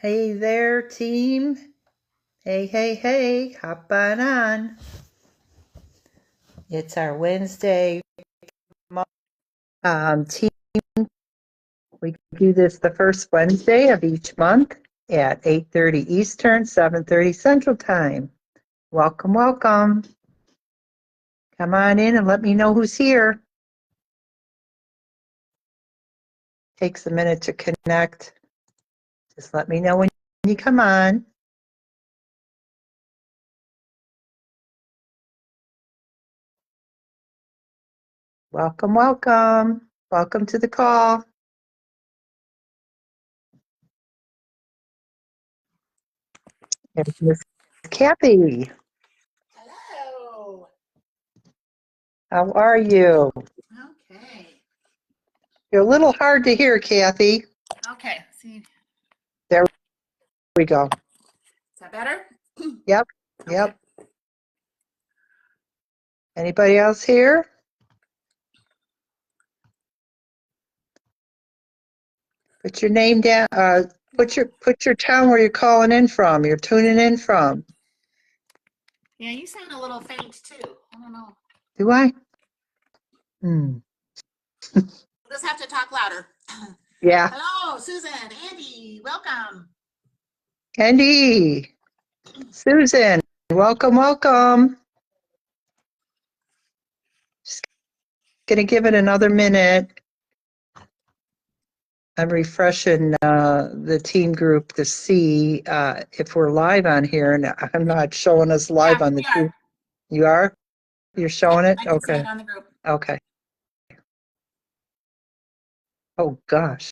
Hey there, team. Hey, hey, hey, hop on. It's our Wednesday team. We do this the first Wednesday of each month at 8:30 Eastern, 7:30 Central Time. Welcome, welcome. Come on in and let me know who's here. Takes a minute to connect. Just let me know when you come on. Welcome, welcome. Welcome to the call. There's Miss Kathy. Hello. How are you? Okay. You're a little hard to hear, Kathy. Okay. See, There we go. is that better? Yep, Okay. yep. Anybody else here? Put your name down. Put your town where you're calling in from. You're tuning in from. Yeah, you sound a little faint too. I don't know. Do I? We'll just have to talk louder. Yeah. Hello, Susan, Andy, welcome. Andy, Susan, welcome, welcome. Just gonna give it another minute. I'm refreshing the team group to see if we're live on here, and I'm not showing us live on the We are. team. You are? You're showing it? I can see Okay. it on the group. Okay. Oh gosh,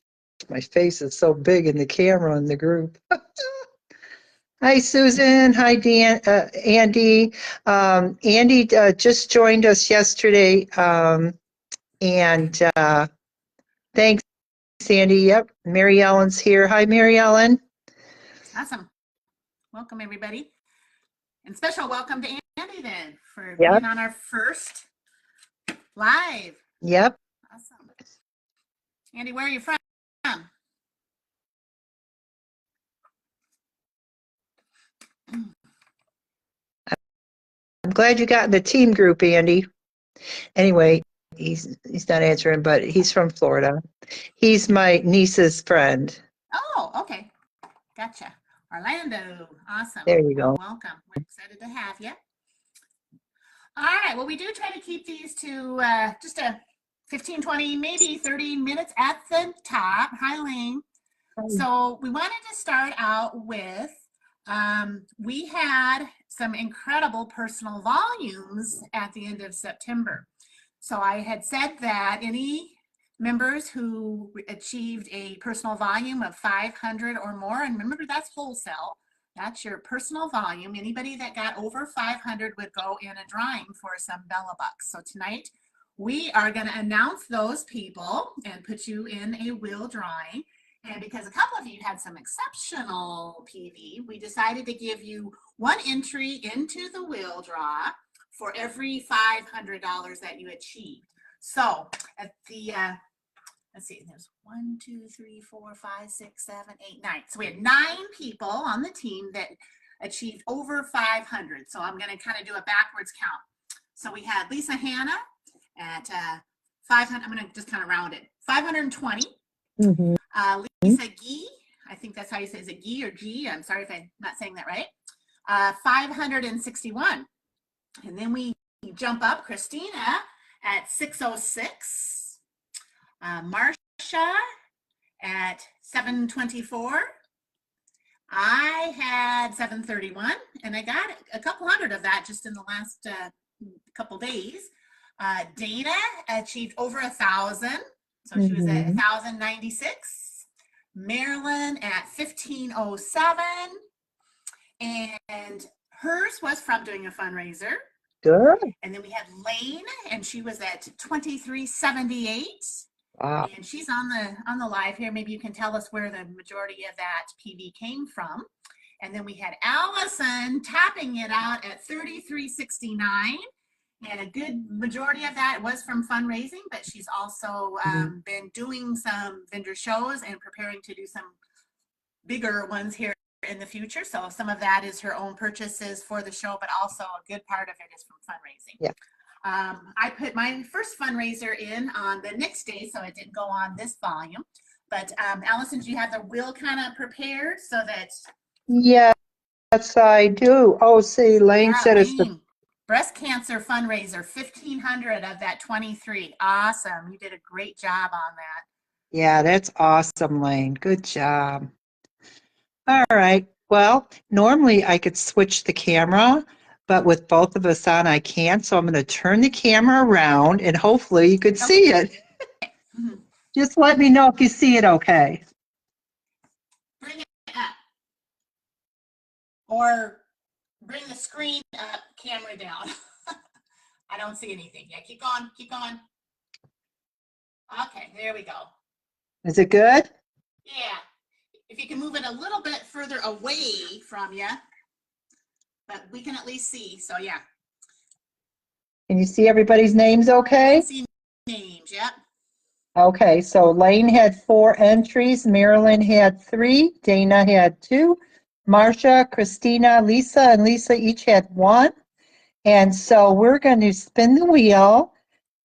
my face is so big in the camera in the group. Hi, Susan. Hi, Andy. Andy just joined us yesterday, and thanks, Sandy. Yep, Mary Ellen's here. Hi, Mary Ellen. Awesome. Welcome, everybody. And special welcome to Andy then for Yep. being on our first live. Yep. Awesome. Andy, where are you from? I'm glad you got in the team group, Andy. Anyway, he's not answering, but he's from Florida. He's my niece's friend. Oh, okay. Gotcha. Orlando. Awesome. There you go. Welcome. We're excited to have you. All right. Well, we do try to keep these to just a 15, 20, maybe 30 minutes at the top. Hi, Lane. So we wanted to start out with, we had some incredible personal volumes at the end of September. So I had said that any members who achieved a personal volume of 500 or more, and remember that's wholesale, that's your personal volume. Anybody that got over 500 would go in a drawing for some Bella Bucks. So tonight we are going to announce those people and put you in a wheel drawing. And because a couple of you had some exceptional PV, we decided to give you one entry into the wheel draw for every $500 that you achieved. So at the, let's see, there's 1, 2, 3, 4, 5, 6, 7, 8, 9. So we had 9 people on the team that achieved over 500. So I'm going to kind of do a backwards count. So we had Lisa Hanna at 500. I'm going to just kind of round it. 520. Mm-hmm. Lisa Gee, I think that's how you say it. Is it Gee or G? I'm sorry if I'm not saying that right. 561. And then we jump up Christina at 606. Marcia at 724. I had 731, and I got a couple hundred of that just in the last couple days. Dana achieved over 1,000. So she was at 1,096. Marilyn at 1,507. And hers was from doing a fundraiser. Good. And then we had Lane, and she was at 2,378. Wow. And she's on the live here. Maybe you can tell us where the majority of that PV came from. And then we had Allison topping it out at 3,369. And a good majority of that was from fundraising, but she's also been doing some vendor shows and preparing to do some bigger ones here in the future. So some of that is her own purchases for the show, but also a good part of it is from fundraising. Yeah. I put my first fundraiser in on the next day, so it didn't go on this volume. But Allison, do you have the wheel kind of prepared so that? Yes, I do. Oh, see, Lane said it's the. Lane, breast cancer fundraiser, 1,500 of that 23. Awesome. You did a great job on that. Yeah, that's awesome, Lane. Good job. All right. Well, normally I could switch the camera, but with both of us on, I can't. So I'm going to turn the camera around and hopefully you could see it. Mhm. Just let me know if you see it okay. Bring it up. Or bring the screen up, camera down. I don't see anything. Yeah, keep going, keep going. Okay, there we go. Is it good? Yeah. If you can move it a little bit further away from you, but we can at least see. So yeah. Can you see everybody's names I okay? can see names, yep. Okay, so Lane had 4 entries, Marilyn had 3, Dana had 2, Marcia, Christina, Lisa, and Lisa each had 1. And so we're going to spin the wheel.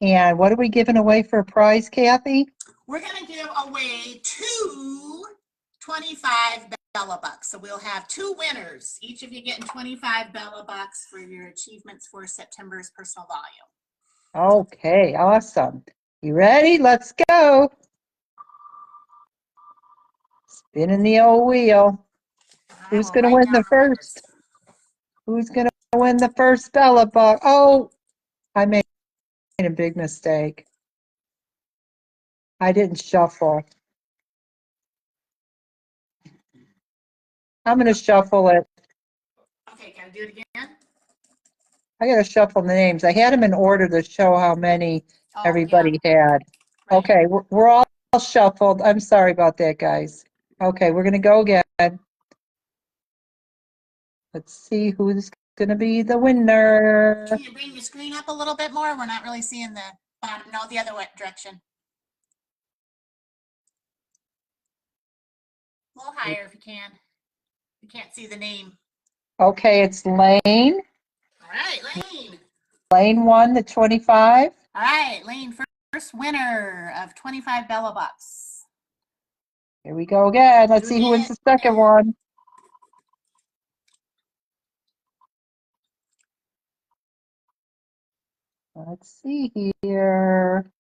And what are we giving away for a prize, Kathy? We're going to give away 2 25 Bella Bucks. So we'll have 2 winners, each of you getting 25 Bella Bucks for your achievements for September's personal volume. Okay, awesome. You ready? Let's go. Spinning the old wheel. Who's We'll going to write win down the the winners. first? Who's going to win the first Bella Buck? Oh, I made a big mistake. I didn't shuffle. I'm going to shuffle it. Okay, can I do it again? I got to shuffle the names. I had them in order to show how many everybody had. Right. Okay, we're all shuffled. I'm sorry about that, guys. Okay, we're going to go again. Let's see who's going to be the winner. Can you bring your screen up a little bit more? We're not really seeing the bottom. No, the other direction. A little higher if you can. You can't see the name. Okay, it's Lane. All right, Lane. Lane won the 25. All right, Lane, first winner of 25 Bella Bucks. Here we go again. Let's see who wins the second one. Let's see here.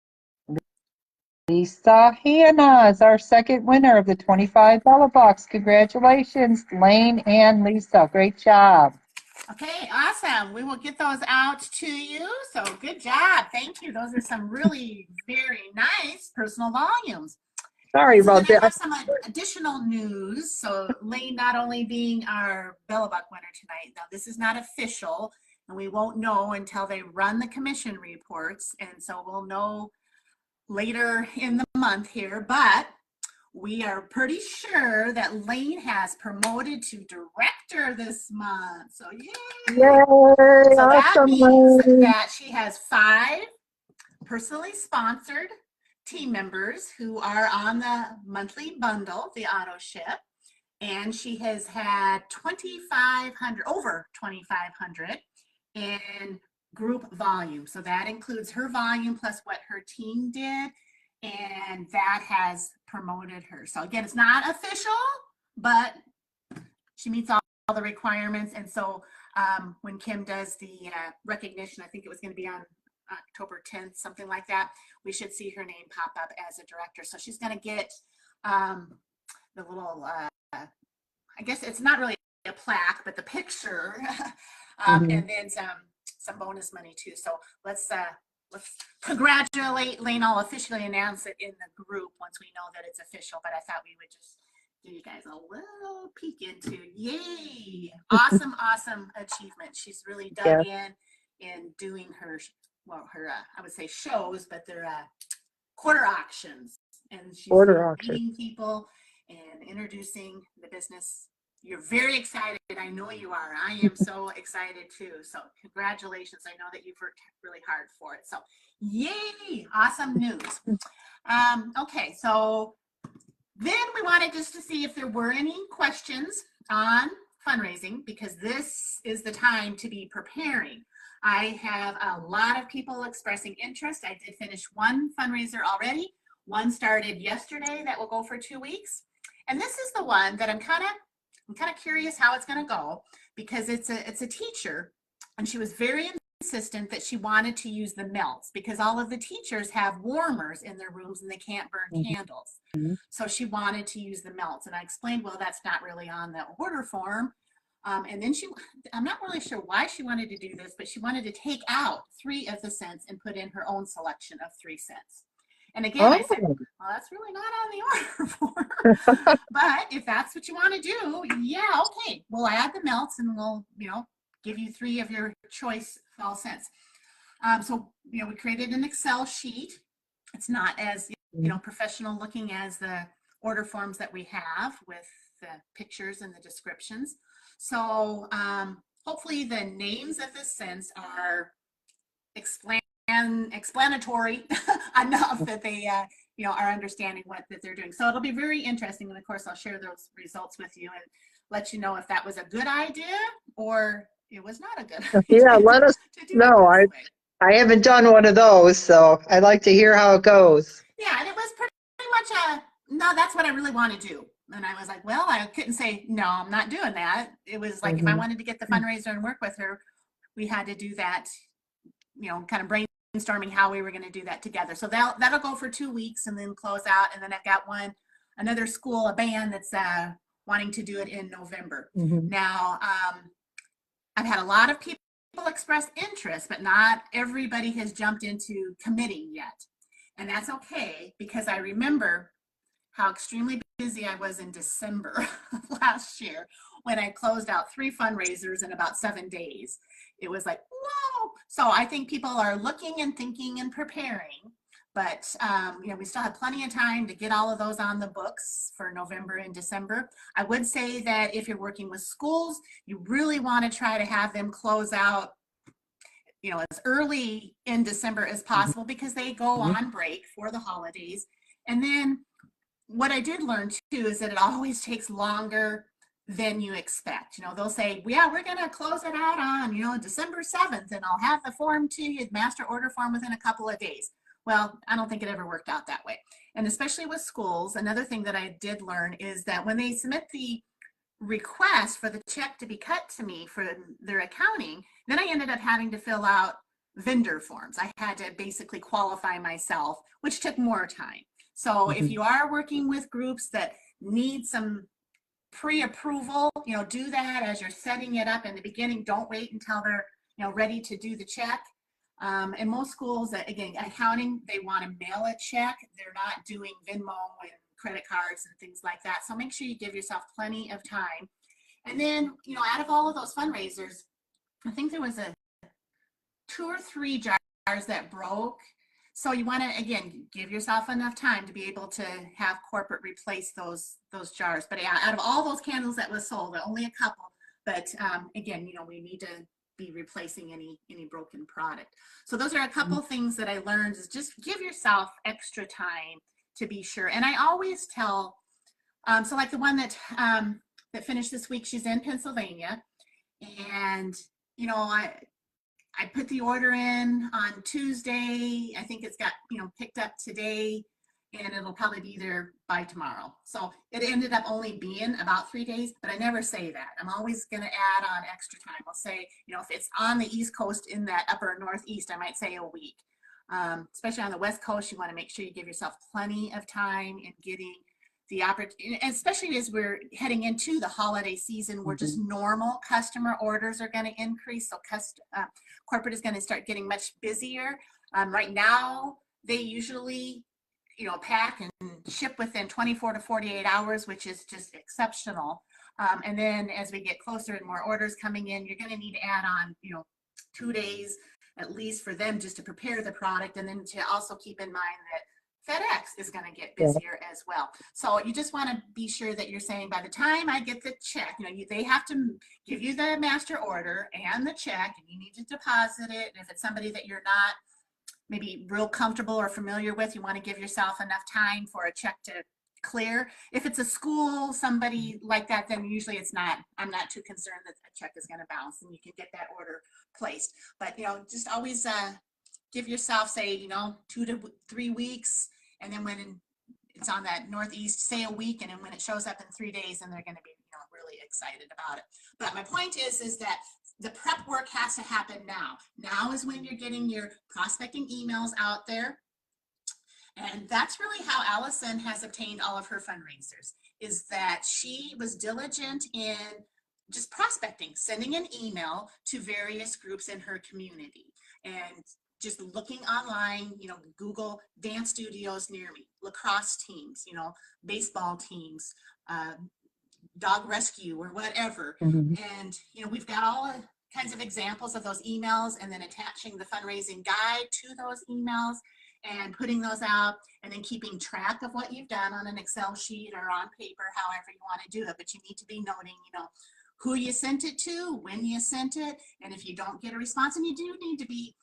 Lisa Hannah is our second winner of the 25 Bella Bucks. Congratulations, Lane and Lisa. Great job. Okay, awesome. We will get those out to you. So good job. Thank you. Those are some really very nice personal volumes. Sorry about So then I that. have some additional news. So Lane not only being our Bella Buck winner tonight, now this is not official, and we won't know until they run the commission reports, and so we'll know later in the month here, but we are pretty sure that Lane has promoted to director this month. So yay! Yay, So that awesome, means Lane. that she has 5 personally sponsored team members who are on the monthly bundle, the auto ship, and she has had 2,500, over 2,500 in group volume. So that includes her volume plus what her team did, and that has promoted her. So again, it's not official, but she meets all the requirements. And so when Kim does the recognition, I think it was going to be on October 10th, something like that, we should see her name pop up as a director. So she's going to get the little, I guess it's not really a plaque, but the picture, and then some bonus money too. So let's congratulate Lane. I'll officially announce it in the group once we know that it's official, but I thought we would just give you guys a little peek into, yay, awesome, awesome achievement. She's really dug in doing her, well, her, I would say shows, but they're quarter auctions. And she's meeting people and introducing the business. You're very excited. I know you are. I am so excited too. So congratulations. I know that you've worked really hard for it. So yay, awesome news. Okay, so Then we wanted just to see if there were any questions on fundraising, because this is the time to be preparing. I have a lot of people expressing interest. I did finish one fundraiser already. One started yesterday that will go for 2 weeks. And this is the one that I'm kind of curious how it's going to go, because it's a teacher, and she was very insistent that she wanted to use the melts because all of the teachers have warmers in their rooms and they can't burn candles. So she wanted to use the melts, and I explained, well, that's not really on the order form. And then I'm not really sure why she wanted to do this, but she wanted to take out 3 of the scents and put in her own selection of 3 scents. And again, I said, well, that's really not on the order form. But if that's what you want to do, yeah, okay, we'll add the melts and we'll, give you 3 of your choice fall scents. So, we created an Excel sheet. It's not as, professional looking as the order forms that we have with the pictures and the descriptions. So hopefully the names of the scents are explanatory enough that they are understanding what that they're doing. So it'll be very interesting, and of course I'll share those results with you and let you know if that was a good idea or it was not a good idea. Yeah, let us know. I haven't done one of those, so I'd like to hear how it goes. Yeah, and it was pretty much no, that's what I really want to do. And I was like, well, I couldn't say, no, I'm not doing that. It was like, if I wanted to get the fundraiser and work with her, we had to do that, kind of brainstorming how we were going to do that together. So that'll go for 2 weeks and then close out. And then I've got another school, a band that's wanting to do it in November. Now, I've had a lot of people express interest, but not everybody has jumped into committing yet. And that's okay, because I remember how extremely busy I was in December last year when I closed out 3 fundraisers in about 7 days. It was like, whoa. So I think people are looking and thinking and preparing, but we still have plenty of time to get all of those on the books for November and December. I would say that if you're working with schools, you really want to try to have them close out as early in December as possible, because they go on break for the holidays. And then what I did learn too is that it always takes longer than you expect. They'll say, yeah, we're going to close it out on, December 7th, and I'll have the form to you, master order form, within a couple of days. Well, I don't think it ever worked out that way. And especially with schools, another thing that I did learn is that when they submit the request for the check to be cut to me for their accounting, then I ended up having to fill out vendor forms. I had to basically qualify myself, which took more time. So if you are working with groups that need some pre-approval, do that as you're setting it up in the beginning. Don't wait until they're ready to do the check. And most schools, again, accounting, they want to mail a check. They're not doing Venmo and credit cards and things like that. So make sure you give yourself plenty of time. And then, out of all of those fundraisers, I think there was 2 or 3 jars that broke. So you want to, again, give yourself enough time to be able to have corporate replace those jars. But yeah, out of all those candles that was sold, only a couple. But again, we need to be replacing any broken product. So those are a couple of things that I learned, is just give yourself extra time to be sure. And I always tell, so like the one that finished this week, she's in Pennsylvania, and I put the order in on Tuesday. I think it's got picked up today, and it'll probably be there by tomorrow. So it ended up only being about 3 days, but I never say that. I'm always going to add on extra time. I'll say, if it's on the East Coast in that upper Northeast, I might say a week. Especially on the West Coast, you want to make sure you give yourself plenty of time in getting the opportunity, especially as we're heading into the holiday season, where just normal customer orders are going to increase. So corporate is going to start getting much busier. Right now, they usually, pack and ship within 24 to 48 hours, which is just exceptional. And then as we get closer and more orders coming in, you're going to need to add on, 2 days at least for them just to prepare the product, and then to also keep in mind that FedEx is going to get busier as well. So you just want to be sure that you're saying, by the time I get the check, they have to give you the master order and the check, and you need to deposit it. And if it's somebody that you're not maybe real comfortable or familiar with, you want to give yourself enough time for a check to clear. If it's a school, somebody like that, then usually it's not, I'm not too concerned that a check is going to bounce and you can get that order placed. But, just always give yourself, say, 2 to 3 weeks. And then when it's on that Northeast, say a week. And then when it shows up in 3 days, then they're going to be, really excited about it. But my point is that the prep work has to happen now. Now is when you're getting your prospecting emails out there. And that's really how Allison has obtained all of her fundraisers, is that she was diligent in just prospecting, sending an email to various groups in her community and just looking online, Google dance studios near me, lacrosse teams, baseball teams, dog rescue or whatever. Mhm. And, we've got all kinds of examples of those emails and then attaching the fundraising guide to those emails and putting those out and then keeping track of what you've done on an Excel sheet or on paper, however you want to do it. But you need to be noting, who you sent it to, when you sent it, and if you don't get a response, and you do need to be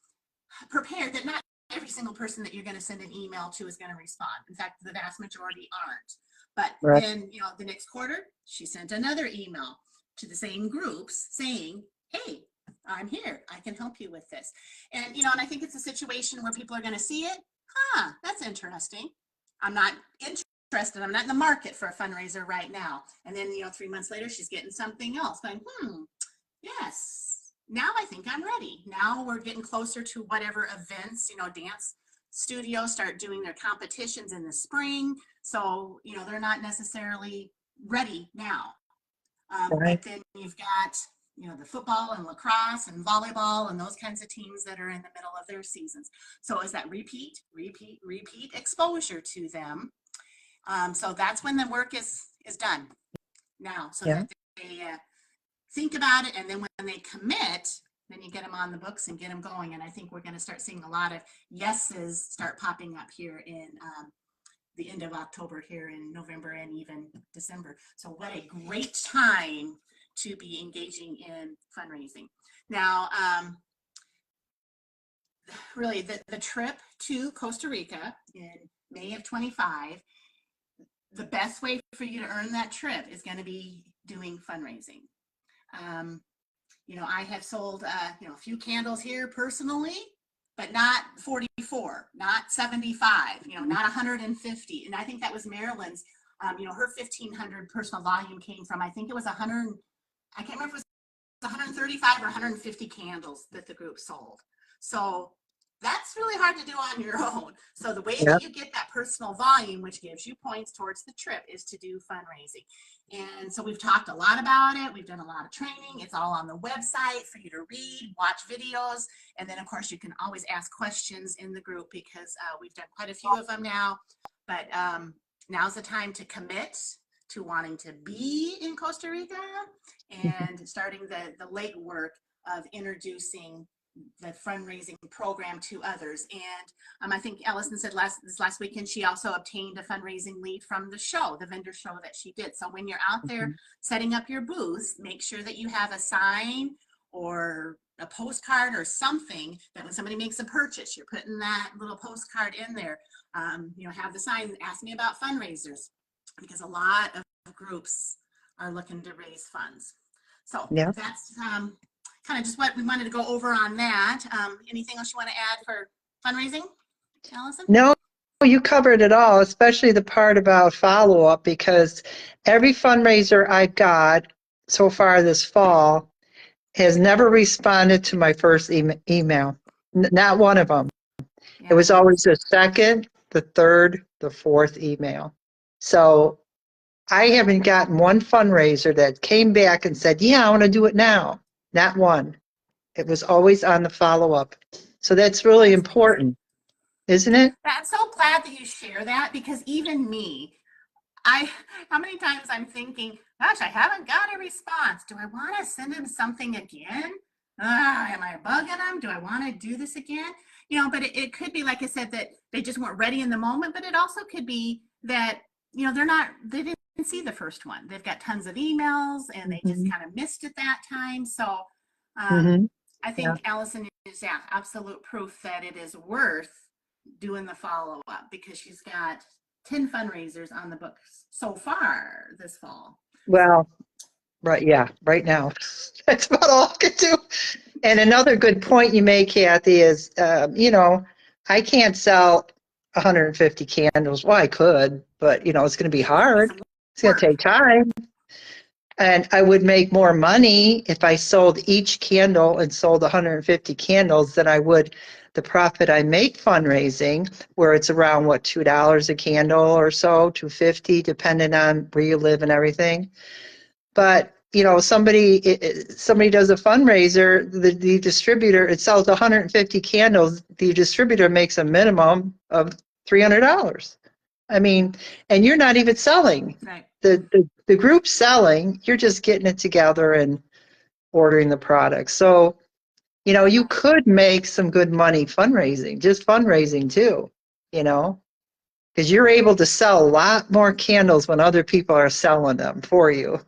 prepared that not every single person that you're going to send an email to is going to respond. In fact, the vast majority aren't. But Right. then, the next quarter, she sent another email to the same groups saying, hey, I'm here. I can help you with this. And, and I think it's a situation where people are going to see it. That's interesting. I'm not interested. I'm not in the market for a fundraiser right now. And then, 3 months later, she's getting something else going, yes, now I think I'm ready. Now we're getting closer to whatever events, dance studios start doing their competitions in the spring. So, they're not necessarily ready now. Right. But then you've got, the football and lacrosse and volleyball and those kinds of teams that are in the middle of their seasons. So is that repeat exposure to them. So that's when the work is done now, so Yeah. that they think about it, and then when they commit, then you get them on the books and get them going. And I think we're going to start seeing a lot of yeses start popping up here in the end of October, here in November and even December. So what a great time to be engaging in fundraising. Now, really the trip to Costa Rica in May of 25, the best way for you to earn that trip is going to be doing fundraising. I have sold, a few candles here personally, but not 44, not 75, not 150. And I think that was Marilyn's, her 1,500 personal volume came from, I think it was 100, I can't remember if it was 135 or 150 candles that the group sold. So that's really hard to do on your own. So the way Yeah. that you get that personal volume, which gives you points towards the trip, is to do fundraising. And so we've talked a lot about it. We've done a lot of training. It's all on the website for you to read, watch videos. And then, of course, you can always ask questions in the group, because we've done quite a few of them now. But now's the time to commit to wanting to be in Costa Rica and starting the legwork of introducing the fundraising program to others. And I think Allison said this last weekend, she also obtained a fundraising lead from the show, the vendor show that she did. So when you're out there setting up your booth, make sure that you have a sign or a postcard or something that when somebody makes a purchase, you're putting that little postcard in there. Have the sign, ask me about fundraisers, because a lot of groups are looking to raise funds. So Yeah. that's kind of just what we wanted to go over on that. Anything else you want to add for fundraising, Allison? No, you covered it all, especially the part about follow-up, because every fundraiser I got so far this fall has never responded to my first email. Not one of them. It was always the second, the third, the fourth email. So I haven't gotten one fundraiser that came back and said, yeah, I want to do it now. Not one. It was always on the follow-up. So that's really important, isn't it? I'm so glad that you share that, because even me, how many times I'm thinking, gosh, I haven't got a response. Do I want to send them something again? Am I bugging them? Do I want to do this again? But it could be, like I said, that they just weren't ready in the moment, but it also could be that, they didn't see the first one. They've got tons of emails and they just kind of missed it that time. So I think Allison is absolute proof that it is worth doing the follow-up, because she's got 10 fundraisers on the books so far this fall. Well, right, yeah, right now. That's about all I can do. And another good point you make, Kathy, is, I can't sell 150 candles. Well, I could, but, it's going to be hard. It's going to take time. And I would make more money if I sold each candle and sold 150 candles than I would the profit I make fundraising, where it's around, what, $2 a candle or so, 250, depending on where you live and everything. But somebody does a fundraiser, the distributor, it sells 150 candles, the distributor makes a minimum of $300. I mean, and you're not even selling. Right. The group's selling, you're just getting it together and ordering the product. So, you could make some good money fundraising, just fundraising too, because you're able to sell a lot more candles when other people are selling them for you.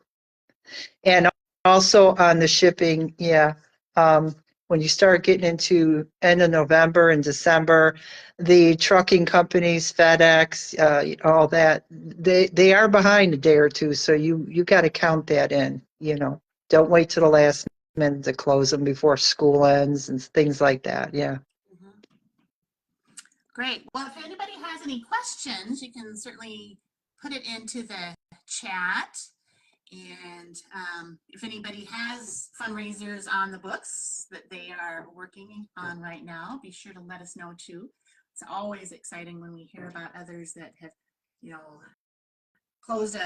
And also on the shipping, yeah. When you start getting into end of November and December, the trucking companies, FedEx, all that, they are behind a day or two. So you got to count that in. Don't wait till the last minute to close them before school ends and things like that. Yeah. Mm-hmm. Great. Well, if anybody has any questions, you can certainly put it into the chat. And if anybody has fundraisers on the books that they are working on right now, be sure to let us know too. It's always exciting when we hear about others that have, closed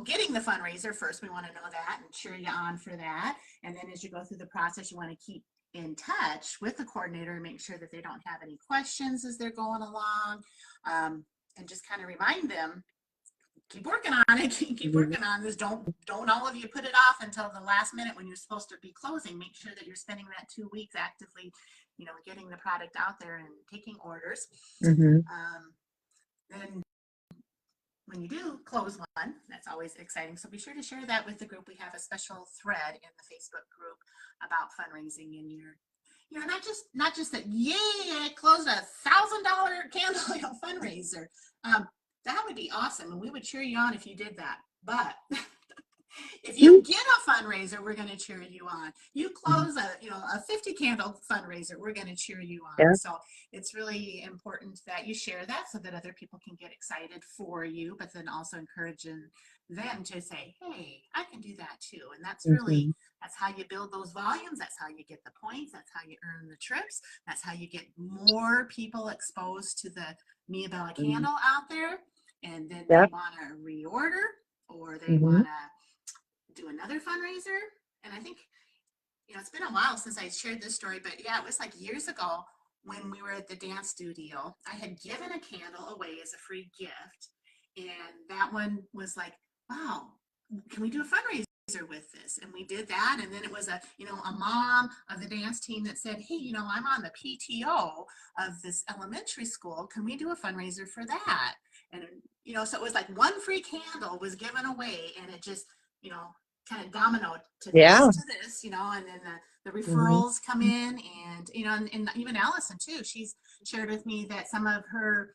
getting the fundraiser first. We want to know that and cheer you on for that. And then as you go through the process, you want to keep in touch with the coordinator and make sure that they don't have any questions as they're going along, and just kind of remind them, keep working on it, keep working on this. Don't all of you put it off until the last minute when you're supposed to be closing. Make sure that you're spending that 2 weeks actively, getting the product out there and taking orders. Mm-hmm. Then when you do close one, that's always exciting. So be sure to share that with the group. We have a special thread in the Facebook group about fundraising in your, not just that, yay, I closed $1,000 candle fundraiser. That would be awesome, and we would cheer you on if you did that. But if you get a fundraiser, we're going to cheer you on. You close a 50 candle fundraiser, we're going to cheer you on. Yeah. So it's really important that you share that so that other people can get excited for you, but then also encouraging them to say, hey, I can do that too. And that's really, that's how you build those volumes. That's how you get the points. That's how you earn the trips. That's how you get more people exposed to the Mia Bella candle out there. And then they want to reorder, or they want to do another fundraiser. And I think, it's been a while since I shared this story, but yeah, it was like years ago when we were at the dance studio. I had given a candle away as a free gift. And that one was like, wow, can we do a fundraiser with this? And we did that. And then it was a mom of the dance team that said, hey, I'm on the PTO of this elementary school. Can we do a fundraiser for that? And, so it was like one free candle was given away, and it just, kind of dominoed to this, and then the referrals come in, and, and even Allison too, she's shared with me that some of her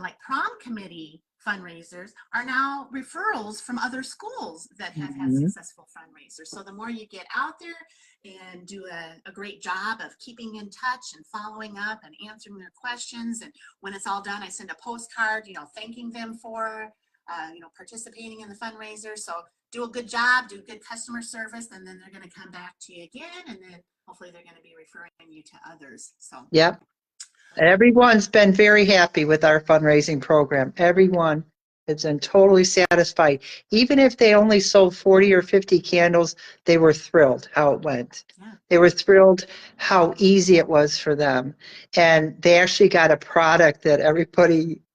like prom committee fundraisers are now referrals from other schools that have had successful fundraisers. So the more you get out there and do a great job of keeping in touch and following up and answering their questions, and when it's all done, I send a postcard, thanking them for participating in the fundraiser. So do a good job, do good customer service, and then they're going to come back to you again, and then hopefully they're going to be referring you to others. So yep. Everyone's been very happy with our fundraising program. Everyone has been totally satisfied. Even if they only sold 40 or 50 candles, they were thrilled how it went. Yeah. They were thrilled how easy it was for them. And they actually got a product that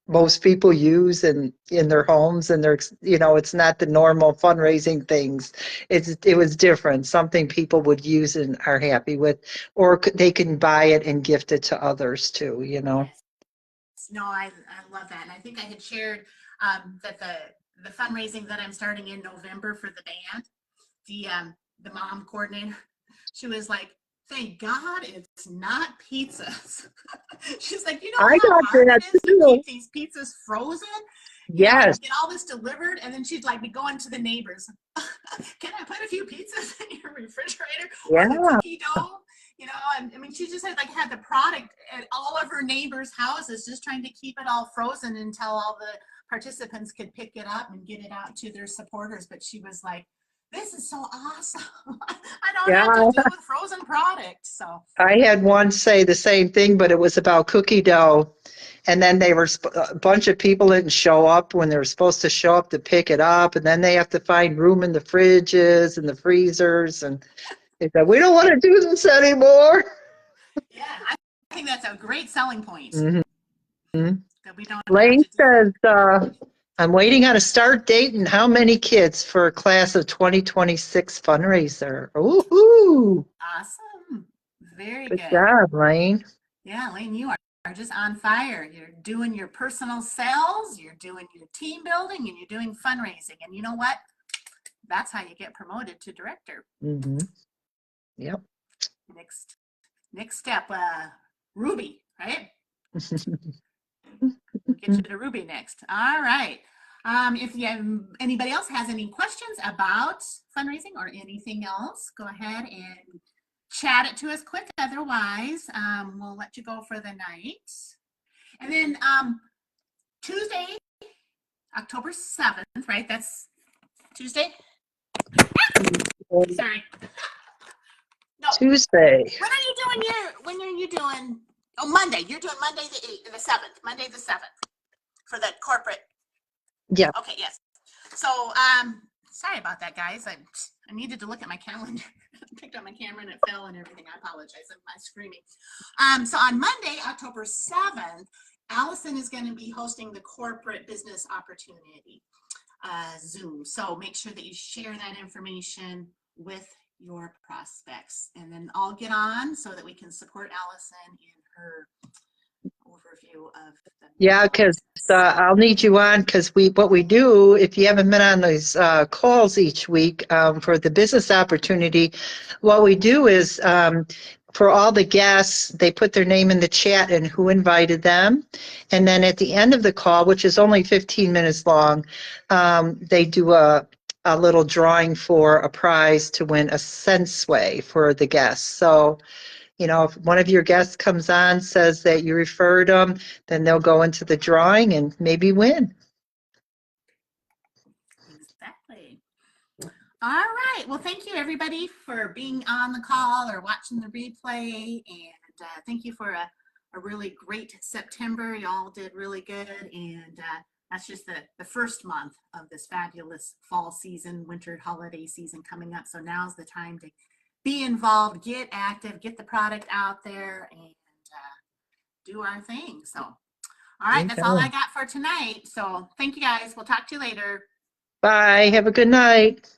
most people use in their homes, and it's not the normal fundraising things. It was different, something people would use and are happy with, or they can buy it and gift it to others too. Yes. No, I love that. And I think I had shared that the fundraising that I'm starting in November for the band, the mom coordinator, she was like, thank God it's not pizzas. She's like, you know I how got hard that it is to too. keep these pizzas frozen? You know, Yes. and get all this delivered, and then she'd like be going to the neighbors. Can I put a few pizzas in your refrigerator or the Yeah. cookie dough? You know, and I mean, she just had the product at all of her neighbors' houses, just trying to keep it all frozen until all the participants could pick it up and get it out to their supporters. But she was like, "This is so awesome! I don't have to Yeah. deal with frozen products." So I had one say the same thing, but it was about cookie dough. And then a bunch of people didn't show up when they were supposed to show up to pick it up. And then they have to find room in the fridges and the freezers. And they said, we don't want to do this anymore. yeah, I think that's a great selling point Mhm. that we don't have Lane to do says, that. I'm waiting on a start date and how many kids for a class of 2026 fundraiser. Ooh, Awesome, very good good. job, Lane. Yeah, Lane, you are just on fire. You're doing your personal sales, you're doing your team building, and you're doing fundraising. And you know what? That's how you get promoted to director. Mm-hmm. Yep. Next step, Ruby, right? We'll get you to Ruby next. All right. If anybody else has any questions about fundraising or anything else, go ahead and chat it to us quick. Otherwise, we'll let you go for the night. And then Tuesday, October 7th, right? That's Tuesday? Sorry. No. Tuesday. When are you doing? Oh, Monday. You're doing Monday the 7th. Monday the 7th for the corporate. Yeah. Okay, yes. So, sorry about that, guys. I needed to look at my calendar. I picked up my camera and it fell and everything. I apologize. I'm screaming. So on Monday, October 7th, Allison is going to be hosting the corporate business opportunity Zoom. So make sure that you share that information with your prospects, and then I'll get on so that we can support Allison in her overview of the Yeah, because I'll need you on because what we do, if you haven't been on those calls each week for the business opportunity, what we do is for all the guests, they put their name in the chat and who invited them. And then at the end of the call, which is only 15 minutes long, they do a little drawing for a prize to win a Senseway for the guests. So if one of your guests comes on, says that you referred them, then they'll go into the drawing and maybe win. Exactly. All right. Well, thank you everybody for being on the call or watching the replay. And thank you for a really great September. Y'all did really good. And that's just the first month of this fabulous fall season, winter holiday season coming up. So now's the time to be involved, get active, get the product out there, and do our thing. So, all right, that's all I got for tonight. So thank you guys. We'll talk to you later. Bye. Have a good night.